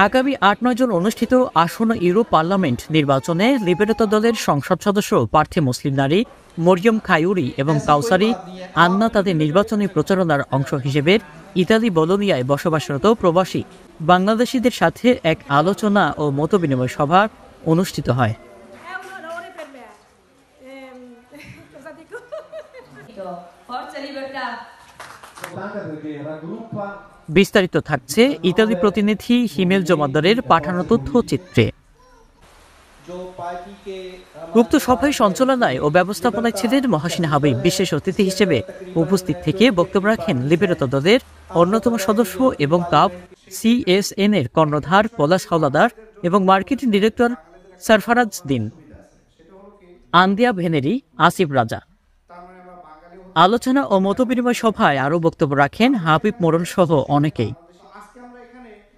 আগামী ৮-৯ জন অনুষ্ঠিত আসন্ন ইউরোপ পার্লামেন্ট নির্বাচনে লিবেরাতো দলের সংসদ সদস্য প্রার্থী মুসলিম নারী মরিয়ম খায়ুরি এবং কাউসারি আন্না তাদের নির্বাচনী প্রচারণার অংশ হিসেবে ইতালি বলোনিয়ায় বসবাসরত প্রবাসী বাংলাদেশিদের সাথে এক আলোচনা ও মতবিনিময় সভা অনুষ্ঠিত হয়। বিস্তারিত থাকছে ইতালি প্রতিনিধি হিমেল জমাদ্দারের পাঠানো তথ্যচিত্রে। উক্ত সভায় সঞ্চালনায় ও ব্যবস্থাপনায় ছিলেন মহাসিন হাবিব। বিশেষ অতিথি হিসেবে উপস্থিত থেকে বক্তব্য রাখেন লিবেরাতো দলের অন্যতম সদস্য এবং কাপ CSN এর কর্ণধার পলাশ হাওলাদার এবং মার্কেটিং ডিরেক্টর সরফরাজ দিন, আন্দিয়া ভেনেরি, আসিফ রাজা। আলোচনা ও মতবিনিময় সভায় আরও বক্তব্য রাখেন হাবিব মোড়ল সহ অনেকেই।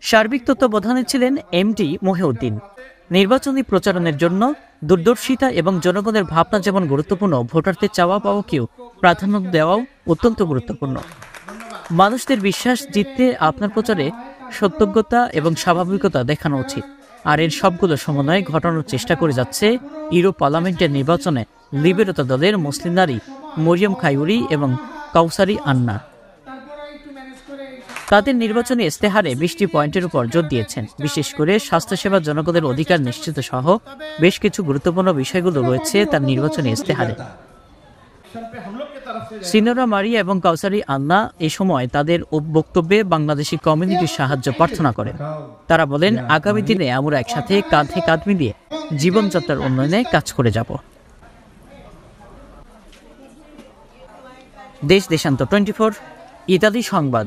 সার্বিক তত্ত্বাবধানে ছিলেন MD মহিউদ্দিন। নির্বাচনী প্রচারণের জন্য দূরদর্শিতা এবং জনগণের ভাবনা যেমন গুরুত্বপূর্ণ, ভোটারদের চাওয়া পাওয়াকেও প্রাধান্য দেওয়াও অত্যন্ত গুরুত্বপূর্ণ। মানুষদের বিশ্বাস জিততে আপনার প্রচারে সত্যজ্ঞতা এবং স্বাভাবিকতা দেখানো উচিত। আর এর সবগুলো সমন্বয় ঘটানোর চেষ্টা করে যাচ্ছে ইউরোপ পার্লামেন্টের নির্বাচনে লিবেরাতো দলের মুসলিম নারী মরিয়ম খায়ুরি এবং কাউসারি আন্না। তাদের নির্বাচনী ইস্তেহারে 20টি পয়েন্টের উপর জোর দিয়েছেন। বিশেষ করে স্বাস্থ্যসেবা, জনগণের অধিকার নিশ্চিত সহ বেশ কিছু গুরুত্বপূর্ণ বিষয়গুলো রয়েছে তার নির্বাচনী ইস্তেহারে। সিনোরা মারিয়া এবং কাউসারি আন্না এ সময় তাদের বক্তব্যে বাংলাদেশি কমিউনিটির সাহায্য প্রার্থনা করেন। তারা বলেন, আগামী দিনে আমরা একসাথে কাঁধে কাঁধ মিলিয়ে জীবনযাত্রার উন্নয়নে কাজ করে যাব। দেশ দেশান্তর 24 ইতালি সংবাদ।